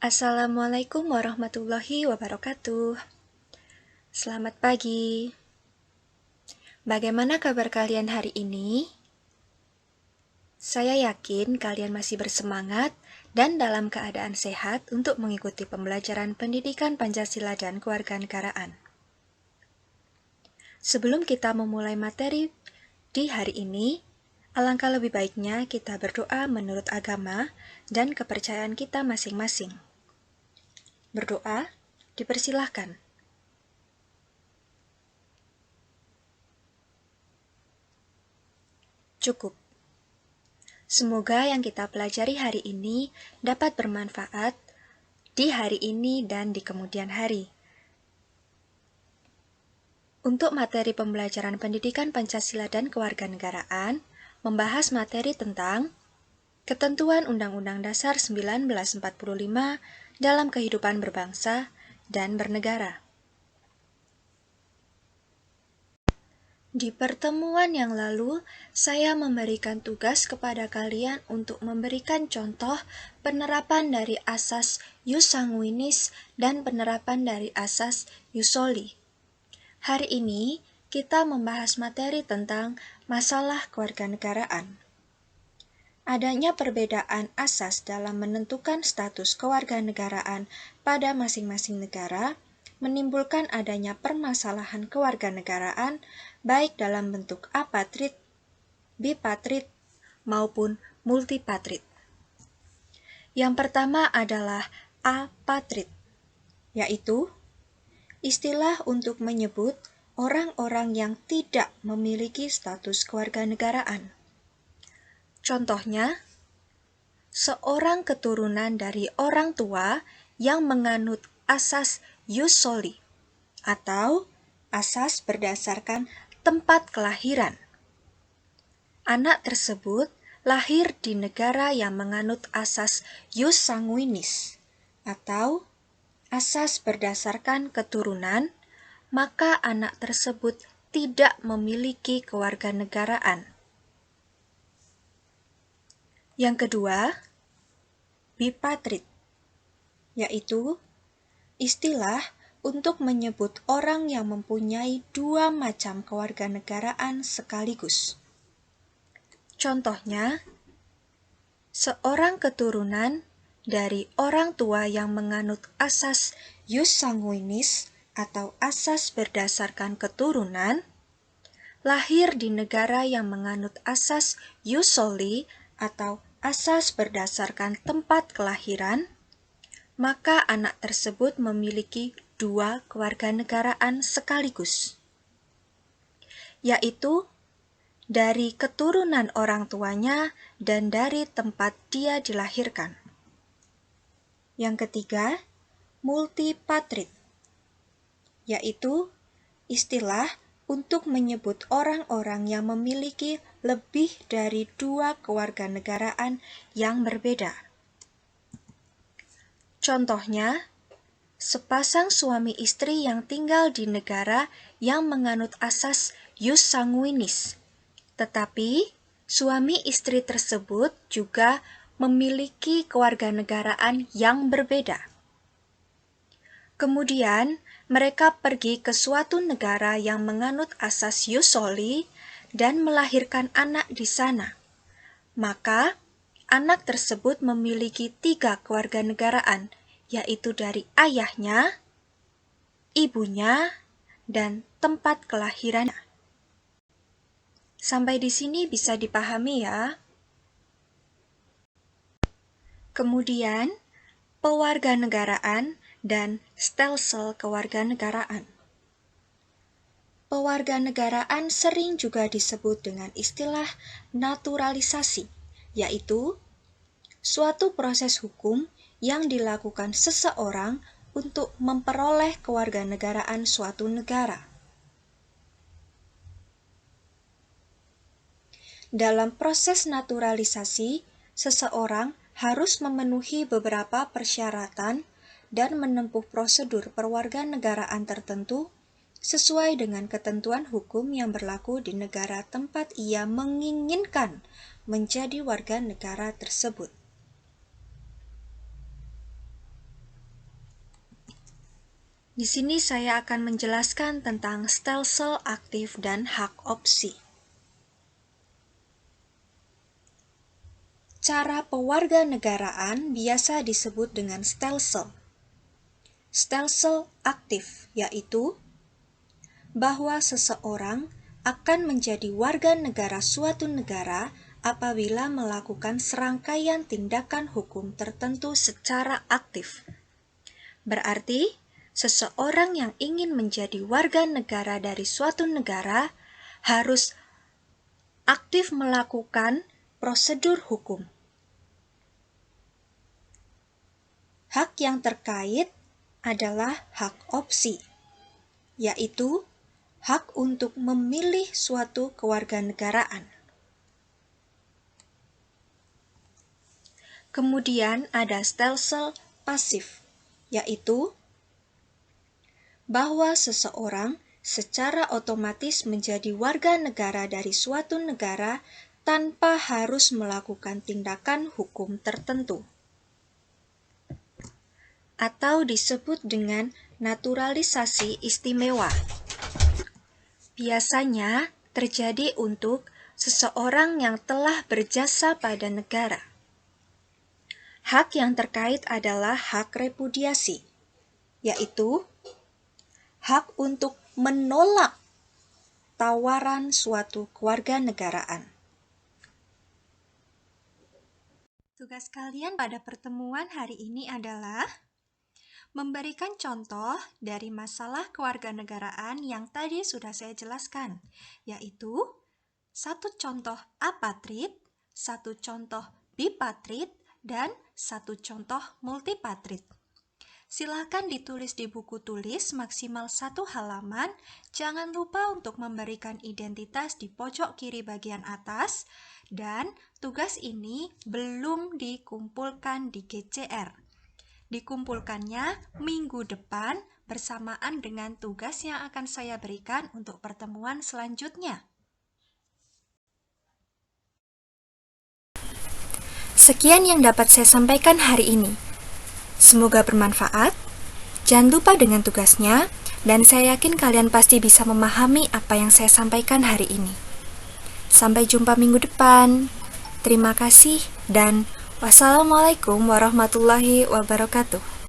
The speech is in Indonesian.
Assalamualaikum warahmatullahi wabarakatuh. Selamat pagi. Bagaimana kabar kalian hari ini? Saya yakin kalian masih bersemangat dan dalam keadaan sehat untuk mengikuti pembelajaran pendidikan Pancasila dan Kewarganegaraan. Sebelum kita memulai materi di hari ini, alangkah lebih baiknya kita berdoa menurut agama dan kepercayaan kita masing-masing. Berdoa, dipersilahkan. Cukup. Semoga yang kita pelajari hari ini dapat bermanfaat di hari ini dan di kemudian hari. Untuk materi pembelajaran pendidikan Pancasila dan Kewarganegaraan, membahas materi tentang ketentuan Undang-Undang Dasar 1945 dalam kehidupan berbangsa dan bernegara. Di pertemuan yang lalu, saya memberikan tugas kepada kalian untuk memberikan contoh penerapan dari asas jus sanguinis dan penerapan dari asas jus soli. Hari ini, kita membahas materi tentang masalah kewarganegaraan. Adanya perbedaan asas dalam menentukan status kewarganegaraan pada masing-masing negara menimbulkan adanya permasalahan kewarganegaraan baik dalam bentuk apatrid, bipatrid, maupun multipatrid. Yang pertama adalah apatrid, yaitu istilah untuk menyebut orang-orang yang tidak memiliki status kewarganegaraan. Contohnya, seorang keturunan dari orang tua yang menganut asas jus soli atau asas berdasarkan tempat kelahiran. Anak tersebut lahir di negara yang menganut asas jus sanguinis atau asas berdasarkan keturunan, maka anak tersebut tidak memiliki kewarganegaraan. Yang kedua, bipatrid, yaitu istilah untuk menyebut orang yang mempunyai dua macam kewarganegaraan sekaligus. Contohnya, seorang keturunan dari orang tua yang menganut asas jus sanguinis atau asas berdasarkan keturunan, lahir di negara yang menganut asas jus soli atau asas berdasarkan tempat kelahiran, maka anak tersebut memiliki dua kewarganegaraan sekaligus, yaitu dari keturunan orang tuanya dan dari tempat dia dilahirkan. Yang ketiga, multipatrid, yaitu istilah untuk menyebut orang-orang yang memiliki lebih dari dua kewarganegaraan yang berbeda. Contohnya, sepasang suami istri yang tinggal di negara yang menganut asas jus sanguinis, tetapi suami istri tersebut juga memiliki kewarganegaraan yang berbeda. Kemudian, mereka pergi ke suatu negara yang menganut asas jus soli dan melahirkan anak di sana. Maka, anak tersebut memiliki tiga kewarganegaraan, yaitu dari ayahnya, ibunya, dan tempat kelahirannya. Sampai di sini bisa dipahami ya. Kemudian, pewarganegaraan dan stelsel kewarganegaraan. Pewarganegaraan sering juga disebut dengan istilah naturalisasi, yaitu suatu proses hukum yang dilakukan seseorang untuk memperoleh kewarganegaraan suatu negara. Dalam proses naturalisasi, seseorang harus memenuhi beberapa persyaratan dan menempuh prosedur perwarganegaraan tertentu sesuai dengan ketentuan hukum yang berlaku di negara tempat ia menginginkan menjadi warga negara tersebut. Di sini saya akan menjelaskan tentang stelsel aktif dan hak opsi. Cara pewarganegaraan biasa disebut dengan stelsel. Stelsel aktif yaitu bahwa seseorang akan menjadi warga negara suatu negara apabila melakukan serangkaian tindakan hukum tertentu secara aktif. Berarti, seseorang yang ingin menjadi warga negara dari suatu negara harus aktif melakukan prosedur hukum. Hak yang terkait adalah hak opsi, yaitu hak untuk memilih suatu kewarganegaraan. Kemudian ada stelsel pasif, yaitu bahwa seseorang secara otomatis menjadi warga negara dari suatu negara tanpa harus melakukan tindakan hukum tertentu, atau disebut dengan naturalisasi istimewa. Biasanya terjadi untuk seseorang yang telah berjasa pada negara. Hak yang terkait adalah hak repudiasi, yaitu hak untuk menolak tawaran suatu kewarganegaraan. Tugas kalian pada pertemuan hari ini adalah memberikan contoh dari masalah kewarganegaraan yang tadi sudah saya jelaskan, yaitu satu contoh apatrid, satu contoh bipatrid, dan satu contoh multipatrid. Silakan ditulis di buku tulis maksimal 1 halaman. Jangan lupa untuk memberikan identitas di pojok kiri bagian atas, dan tugas ini belum dikumpulkan di GCR. Dikumpulkannya minggu depan bersamaan dengan tugas yang akan saya berikan untuk pertemuan selanjutnya. Sekian yang dapat saya sampaikan hari ini. Semoga bermanfaat. Jangan lupa dengan tugasnya, dan saya yakin kalian pasti bisa memahami apa yang saya sampaikan hari ini. Sampai jumpa minggu depan. Terima kasih dan wassalamualaikum warahmatullahi wabarakatuh.